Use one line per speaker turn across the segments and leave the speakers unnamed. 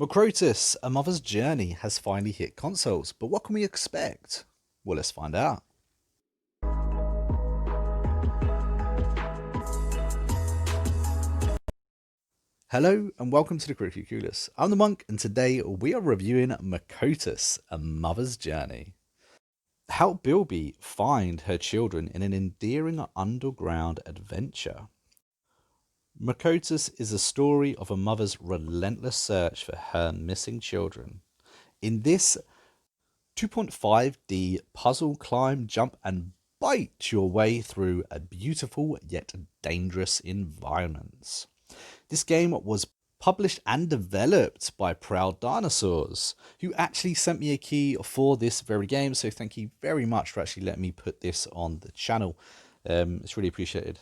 Macrotis, A Mother's Journey has finally hit consoles, but what can we expect? Well, let's find out. Hello and welcome to the Critically Clueless. I'm the Monk, and today we are reviewing Macrotis, A Mother's Journey. Help Bilby find her children in an endearing underground adventure. Macrotis is a story of a mother's relentless search for her missing children. In this 2.5D puzzle, climb, jump, and bite your way through a beautiful yet dangerous environments. This game was published and developed by Proud Dinosaurs, who actually sent me a key for this very game. So thank you very much for actually letting me put this on the channel. It's really appreciated.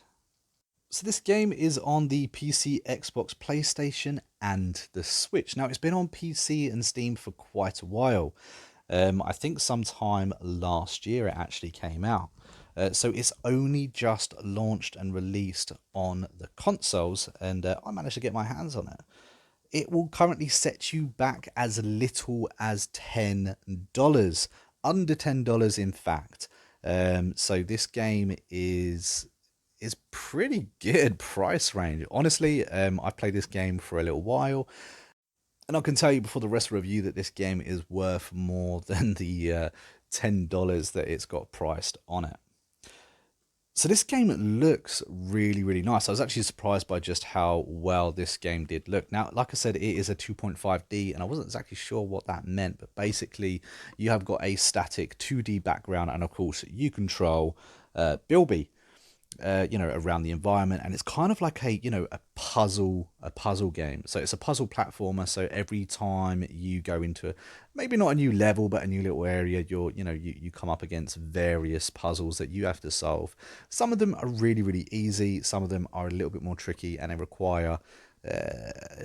So this game is on the PC, Xbox, PlayStation, and the Switch. Now, it's been on PC and Steam for quite a while. I think sometime last year it actually came out. So it's only just launched and released on the consoles, and I managed to get my hands on it. It will currently set you back as little as $10, under $10 in fact. So this game is pretty good price range. Honestly, I played this game for a little while, and I can tell you before the rest of the review that this game is worth more than the $10 that it's got priced on it. So this game looks really, really nice. I was actually surprised by just how well this game did look. Now, like I said, it is a 2.5D, and I wasn't exactly sure what that meant, but basically you have got a static 2D background, and of course you control Bilby, around the environment, and it's kind of like a puzzle game. So it's a puzzle platformer. So every time you go into maybe not a new level but a new little area, you come up against various puzzles that you have to solve. Some of them are really, really easy, some of them are a little bit more tricky, and they require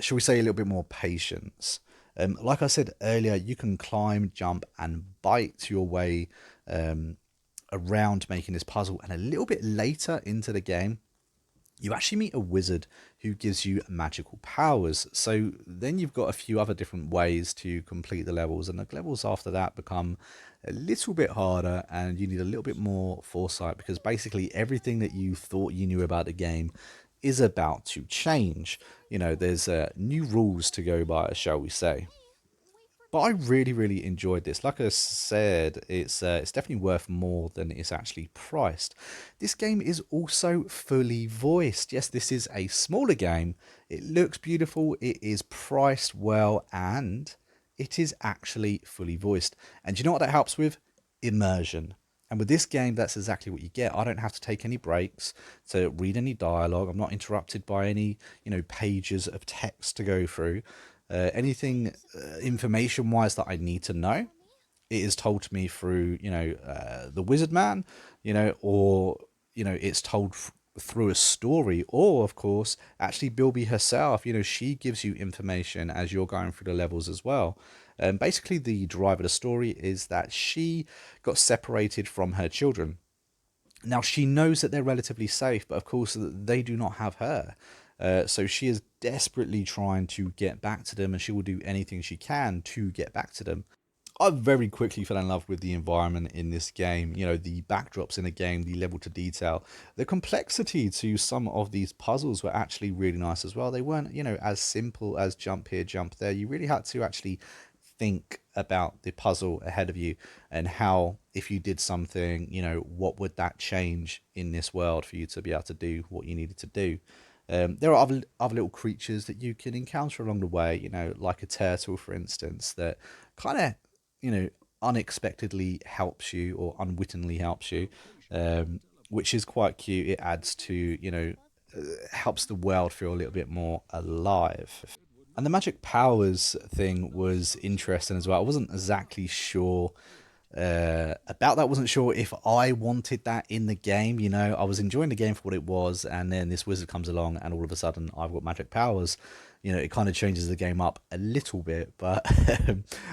shall we say a little bit more patience. Like I said earlier, you can climb, jump, and bite your way around making this puzzle, and a little bit later into the game you actually meet a wizard who gives you magical powers. So then you've got a few other different ways to complete the levels, and the levels after that become a little bit harder, and you need a little bit more foresight, because basically everything that you thought you knew about the game is about to change. There's new rules to go by, shall we say. But I really, really enjoyed this. Like I said, it's definitely worth more than it's actually priced. This game is also fully voiced. Yes, this is a smaller game. It looks beautiful. It is priced well, and it is actually fully voiced. And do you know what that helps with? Immersion. And with this game, that's exactly what you get. I don't have to take any breaks to read any dialogue. I'm not interrupted by any, pages of text to go through. Anything information wise that I need to know, it is told to me through the wizard man, or it's told through a story, or of course actually Bilby herself. She gives you information as you're going through the levels as well. Basically the drive of the story is that she got separated from her children. Now, she knows that they're relatively safe, but of course they do not have her. So she is desperately trying to get back to them, and she will do anything she can to get back to them. I very quickly fell in love with the environment in this game, the backdrops in the game, the level to detail. The complexity to some of these puzzles were actually really nice as well. They weren't, as simple as jump here, jump there. You really had to actually think about the puzzle ahead of you, and how, if you did something, what would that change in this world for you to be able to do what you needed to do. There are other little creatures that you can encounter along the way, like a turtle, for instance, that kind of, unexpectedly helps you, or unwittingly helps you, which is quite cute. It adds to, helps the world feel a little bit more alive. And the magic powers thing was interesting as well. I wasn't exactly sure about that. I wasn't sure if I wanted that in the game. I was enjoying the game for what it was, and then this wizard comes along, and all of a sudden I've got magic powers. it kind of changes the game up a little bit, but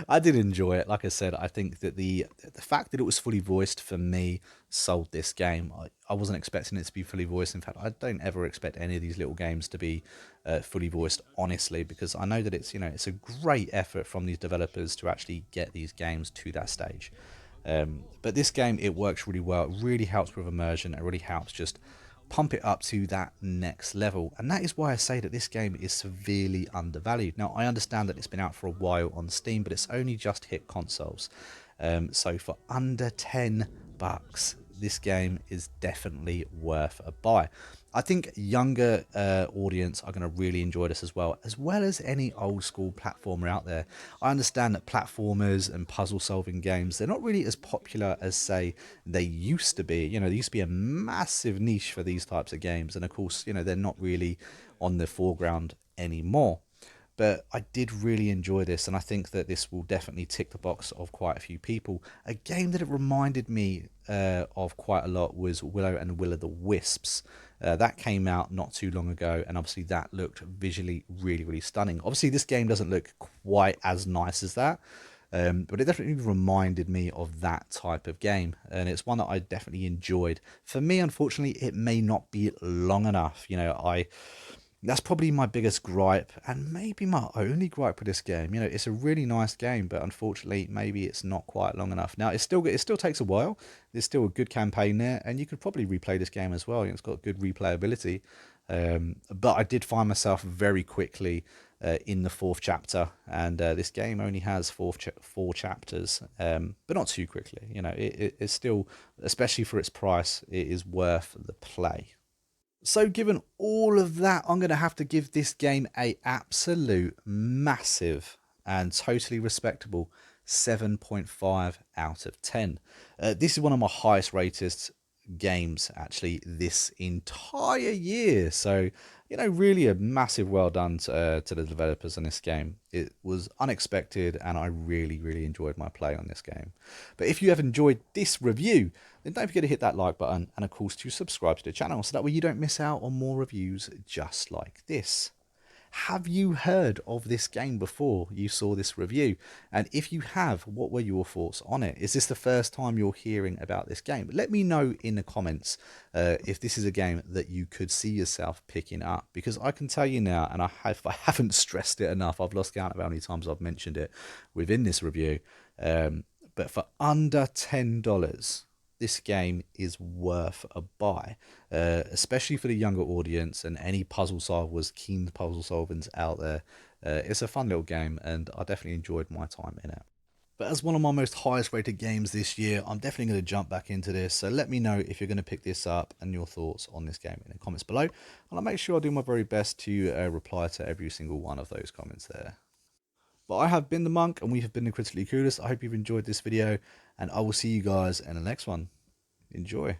I did enjoy it. Like I said, I think that the fact that it was fully voiced for me sold this game. I wasn't expecting it to be fully voiced. In fact, I don't ever expect any of these little games to be fully voiced, honestly, because I know that it's a great effort from these developers to actually get these games to that stage. But this game, it works really well. It really helps with immersion. It really helps just pump it up to that next level. And that is why I say that this game is severely undervalued. Now, I understand that it's been out for a while on Steam, but it's only just hit consoles. So for under $10, this game is definitely worth a buy. I think younger audience are going to really enjoy this as well as any old school platformer out there. I understand that platformers and puzzle solving games, they're not really as popular as, say, they used to be. There used to be a massive niche for these types of games, and of course, they're not really on the foreground anymore. But I did really enjoy this, and I think that this will definitely tick the box of quite a few people. A game that it reminded me of quite a lot was Willow and Will-o'-the-Wisps. That came out not too long ago, and obviously that looked visually really, really stunning. Obviously, this game doesn't look quite as nice as that, but it definitely reminded me of that type of game, and it's one that I definitely enjoyed. For me, unfortunately, it may not be long enough. That's probably my biggest gripe, and maybe my only gripe with this game. It's a really nice game, but unfortunately, maybe it's not quite long enough. Now, it still takes a while. There's still a good campaign there, and you could probably replay this game as well. It's got good replayability. But I did find myself very quickly in the fourth chapter, and this game only has four chapters, but not too quickly. It's still, especially for its price, it is worth the play. So given all of that, I'm going to have to give this game a absolute massive and totally respectable 7.5 out of 10. This is one of my highest rated games actually this entire year. So, really a massive well done to the developers on this game. It was unexpected, and I really, really enjoyed my play on this game. But if you have enjoyed this review, then don't forget to hit that like button, and of course to subscribe to the channel so that way you don't miss out on more reviews just like this. Have you heard of this game before you saw this review? And if you have, what were your thoughts on it? Is this the first time you're hearing about this game? Let me know in the comments if this is a game that you could see yourself picking up, because I can tell you now, and I haven't stressed it enough, I've lost count of how many times I've mentioned it within this review, but for under $10, this game is worth a buy, especially for the younger audience and any puzzle solvers, keen puzzle solvers out there. It's a fun little game, and I definitely enjoyed my time in it. But as one of my most highest rated games this year, I'm definitely going to jump back into this. So let me know if you're going to pick this up and your thoughts on this game in the comments below. And I'll make sure I do my very best to reply to every single one of those comments there. But I have been the Monk, and we have been the Critically Clueless. I hope you've enjoyed this video, and I will see you guys in the next one. Enjoy.